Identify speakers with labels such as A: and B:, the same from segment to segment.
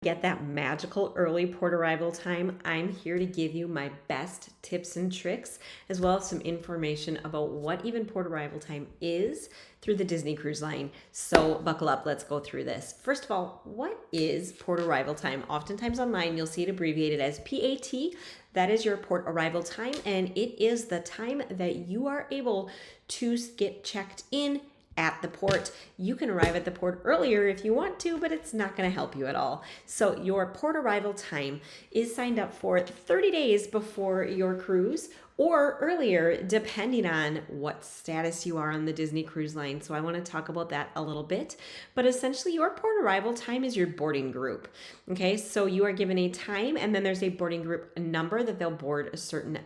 A: Get that magical early port arrival time, I'm here to give you my best tips and tricks, as well as some information about what even port arrival time is through the Disney Cruise Line. So buckle up, let's go through this. First of all, what is port arrival time? Oftentimes online, you'll see it abbreviated as PAT. That is your port arrival time, and it is the time that you are able to get checked in at the port. You can arrive at the port earlier if you want to, but it's not going to help you at all. So your port arrival time is signed up for 30 days before your cruise or earlier, depending on what status you are on the Disney Cruise Line. So I want to talk about that a little bit. But essentially, your port arrival time is your boarding group. Okay, so you are given a time, and then there's a boarding group number that they'll board a certain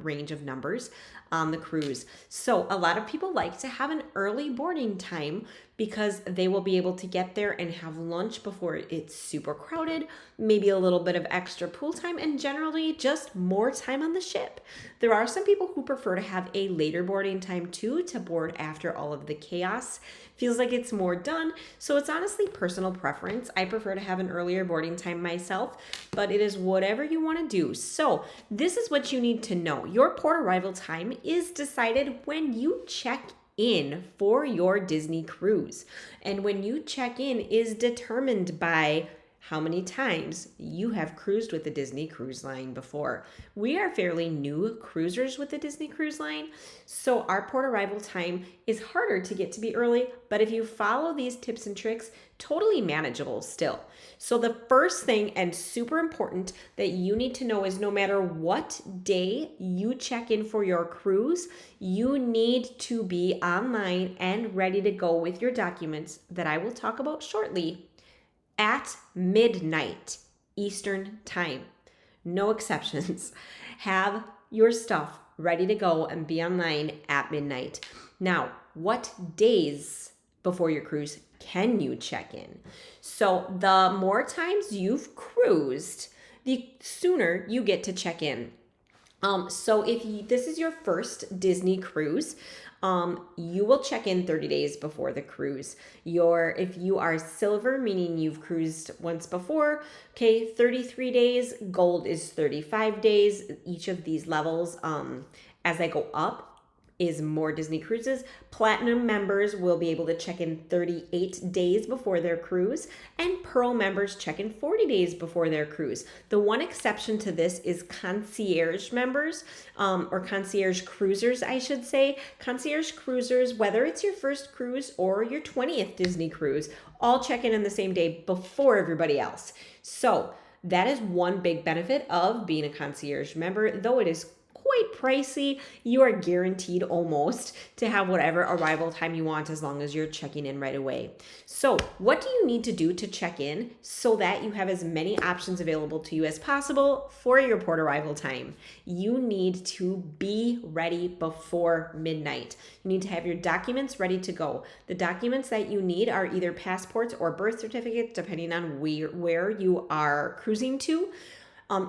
A: range of numbers on the cruise. So a lot of people like to have an early boarding time because they will be able to get there and have lunch before it's super crowded, maybe a little bit of extra pool time, and generally just more time on the ship. There are some people who prefer to have a later boarding time too, to board after all of the chaos. Feels like it's more done, so it's honestly personal preference. I prefer to have an earlier boarding time myself, but it is whatever you want to do. So this is what you need to know. Your port arrival time is decided when you check in for your Disney cruise. And when you check in is determined by how many times you have cruised with the Disney Cruise Line before. We are fairly new cruisers with the Disney Cruise Line, so our port arrival time is harder to get to be early, but if you follow these tips and tricks, totally manageable still. So the first thing, and super important, that you need to know is no matter what day you check in for your cruise, you need to be online and ready to go with your documents that I will talk about shortly at midnight Eastern time. No exceptions. Have your stuff ready to go and be online at midnight. Now, what days before your cruise can you check in? So the more times you've cruised, the sooner you get to check in. So if this is your first Disney cruise, you will check in 30 days before the cruise. If you are silver, meaning you've cruised once before, okay, 33 days. Gold is 35 days. Each of these levels, as I go up, is more Disney cruises. Platinum members will be able to check in 38 days before their cruise, and Pearl members check in 40 days before their cruise. The one exception to this is concierge members, or concierge cruisers, I should say. Concierge cruisers, whether it's your first cruise or your 20th Disney cruise, all check in on the same day before everybody else. So that is one big benefit of being a concierge member, though it is quite pricey. You are guaranteed almost to have whatever arrival time you want as long as you're checking in right away. So what do you need to do to check in so that you have as many options available to you as possible for your port arrival time? You need to be ready before midnight. You need to have your documents ready to go. The documents that you need are either passports or birth certificates, depending on where you are cruising to.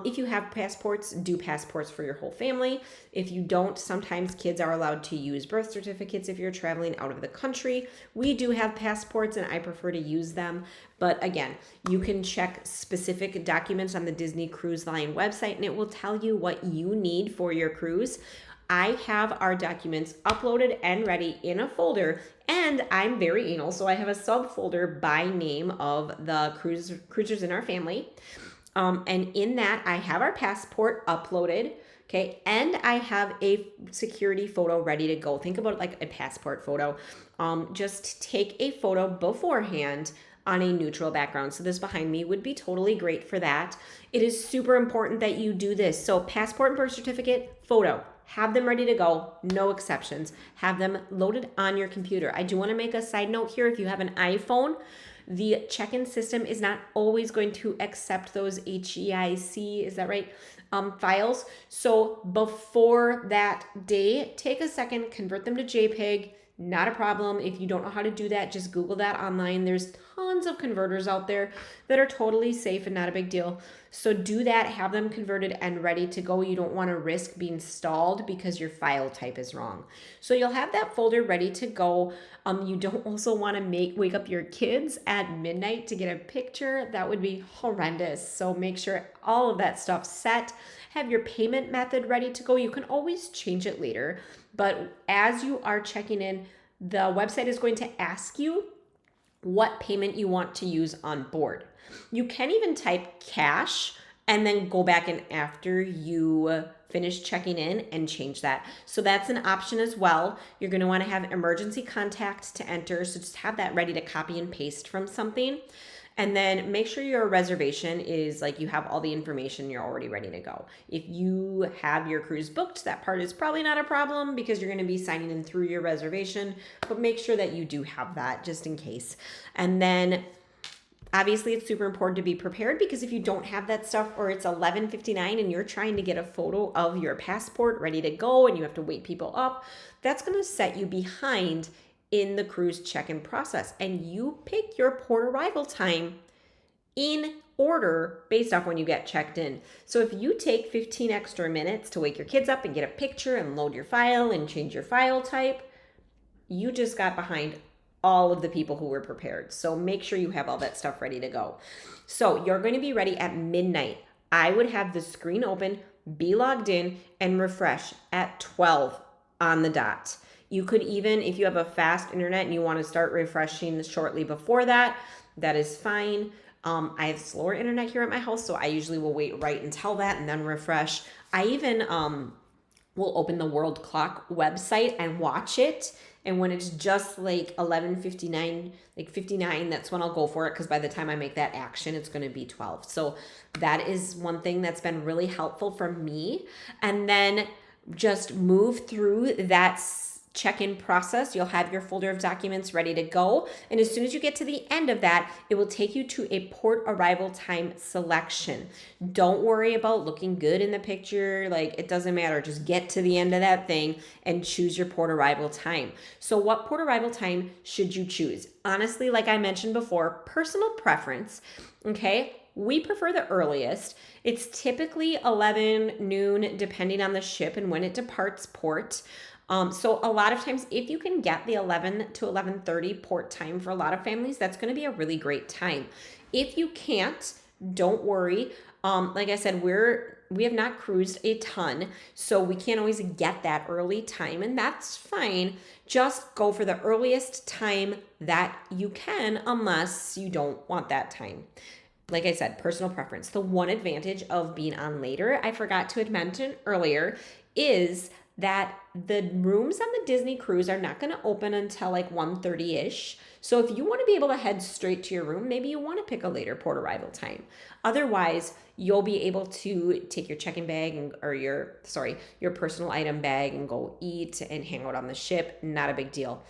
A: If you have passports, do passports for your whole family. If you don't, sometimes kids are allowed to use birth certificates if you're traveling out of the country. We do have passports and I prefer to use them. But again, you can check specific documents on the Disney Cruise Line website and it will tell you what you need for your cruise. I have our documents uploaded and ready in a folder, and I'm very anal, so I have a subfolder by name of the cruisers in our family. And in that, I have our passport uploaded, okay, and I have a security photo ready to go. Think about it like a passport photo. Just take a photo beforehand on a neutral background. So this behind me would be totally great for that. It is super important that you do this. So passport and birth certificate, photo. Have them ready to go, no exceptions. Have them loaded on your computer. I do want to make a side note here. If you have an iPhone, the check-in system is not always going to accept those HEIC, is that right, files. So before that day, take a second, convert them to JPEG. Not a problem. If you don't know how to do that, just Google that online. There's tons of converters out there that are totally safe and not a big deal. So do that, have them converted and ready to go. You don't want to risk being stalled because your file type is wrong. So you'll have that folder ready to go. You don't also want to wake up your kids at midnight to get a picture. That would be horrendous. So make sure all of that stuff's set. Have your payment method ready to go. You can always change it later, but as you are checking in, the website is going to ask you what payment you want to use on board. You can even type cash and then go back in after you finish checking in and change that. So that's an option as well. You're going to want to have emergency contact to enter. So just have that ready to copy and paste from something. And then make sure your reservation is like you have all the information, you're already ready to go. If you have your cruise booked, that part is probably not a problem because you're going to be signing in through your reservation, but make sure that you do have that just in case. And then obviously it's super important to be prepared because if you don't have that stuff or it's 11:59 and you're trying to get a photo of your passport ready to go and you have to wake people up, that's going to set you behind in the cruise check-in process, and you pick your port arrival time in order based off when you get checked in. So if you take 15 extra minutes to wake your kids up and get a picture and load your file and change your file type, you just got behind all of the people who were prepared. So make sure you have all that stuff ready to go. So you're going to be ready at midnight. I would have the screen open, be logged in, and refresh at 12 on the dot. You could even, if you have a fast internet and you want to start refreshing shortly before that, that is fine. I have slower internet here at my house, so I usually will wait right until that and then refresh. I even will open the World Clock website and watch it. And when it's just like 11:59, like 59, that's when I'll go for it because by the time I make that action, it's going to be 12. So that is one thing that's been really helpful for me. And then just move through that check-in process. You'll have your folder of documents ready to go. And as soon as you get to the end of that, it will take you to a port arrival time selection. Don't worry about looking good in the picture. Like, it doesn't matter. Just get to the end of that thing and choose your port arrival time. So what port arrival time should you choose? Honestly, like I mentioned before, personal preference, okay? We prefer the earliest. It's typically 11 noon, depending on the ship and when it departs port. So a lot of times, if you can get the 11 to 11:30 port time for a lot of families, that's going to be a really great time. If you can't, don't worry. Like I said, we have not cruised a ton, so we can't always get that early time, and that's fine. Just go for the earliest time that you can, unless you don't want that time. Like I said, personal preference. The one advantage of being on later, I forgot to mention earlier, is that the rooms on the Disney cruise are not going to open until like 1:30-ish. So if you want to be able to head straight to your room, maybe you want to pick a later port arrival time. Otherwise, you'll be able to take your check-in bag or your personal item bag and go eat and hang out on the ship. Not a big deal.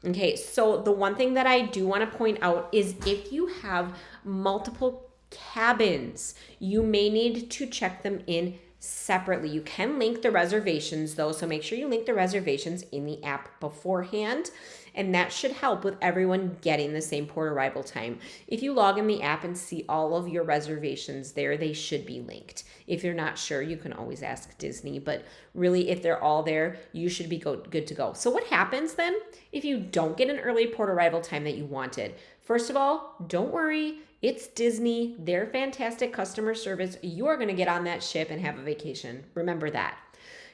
A: Okay, so the one thing that I do want to point out is if you have multiple cabins, you may need to check them in separately. You can link the reservations though, so make sure you link the reservations in the app beforehand, and that should help with everyone getting the same port arrival time. If you log in the app and see all of your reservations there, they should be linked. If you're not sure, you can always ask Disney, but really if they're all there, you should be good to go. So what happens then if you don't get an early port arrival time that you wanted? First of all, don't worry. It's Disney. They're fantastic customer service. You are going to get on that ship and have a vacation. Remember that.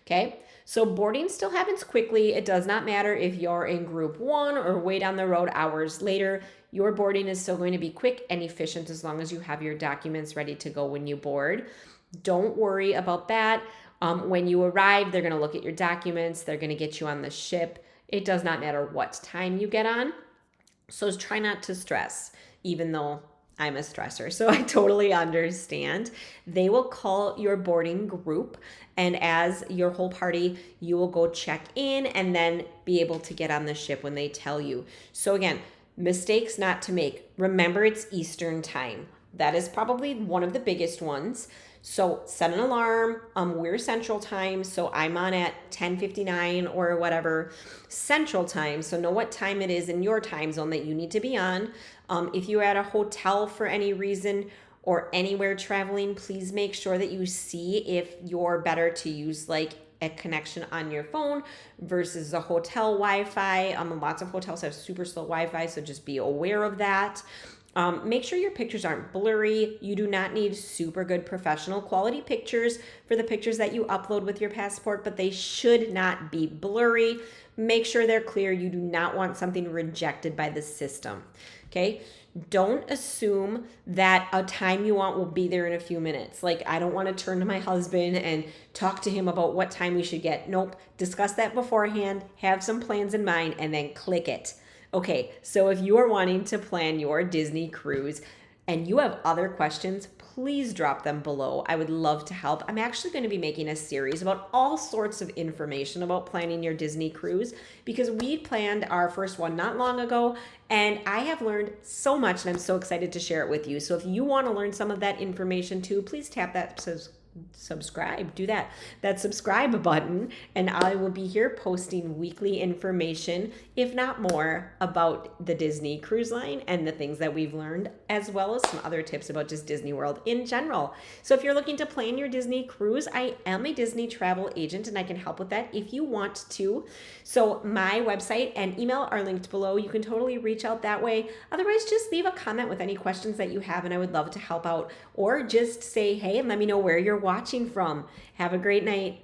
A: Okay? So boarding still happens quickly. It does not matter if you're in group 1 or way down the road hours later. Your boarding is still going to be quick and efficient as long as you have your documents ready to go when you board. Don't worry about that. When you arrive, they're going to look at your documents. They're going to get you on the ship. It does not matter what time you get on. So try not to stress, even though I'm a stressor, so I totally understand. They will call your boarding group, and as your whole party, you will go check in and then be able to get on the ship when they tell you. So again, mistakes not to make. Remember, it's Eastern time. That is probably one of the biggest ones. So set an alarm. We're Central Time, so I'm on at 10:59 or whatever Central Time. So know what time it is in your time zone that you need to be on. If you're at a hotel for any reason or anywhere traveling, please make sure that you see if you're better to use like a connection on your phone versus a hotel Wi-Fi. Lots of hotels have super slow Wi-Fi, so just be aware of that. Make sure your pictures aren't blurry. You do not need super good professional quality pictures for the pictures that you upload with your passport, but they should not be blurry. Make sure they're clear. You do not want something rejected by the system. Okay? Don't assume that a time you want will be there in a few minutes. Like, I don't want to turn to my husband and talk to him about what time we should get. Nope. Discuss that beforehand, have some plans in mind, and then click it. Okay, so if you are wanting to plan your Disney cruise and you have other questions, please drop them below. I would love to help. I'm actually going to be making a series about all sorts of information about planning your Disney cruise because we planned our first one not long ago and I have learned so much and I'm so excited to share it with you. So if you want to learn some of that information too, please tap that subscribe, do that subscribe button, and I will be here posting weekly information, if not more, about the Disney Cruise Line and the things that we've learned, as well as some other tips about just Disney World in general. So if you're looking to plan your Disney cruise, I am a Disney travel agent and I can help with that if you want to. So my website and email are linked below. You can totally reach out that way. Otherwise, just leave a comment with any questions that you have and I would love to help out, or just say hey and let me know where you're watching from. Have a great night.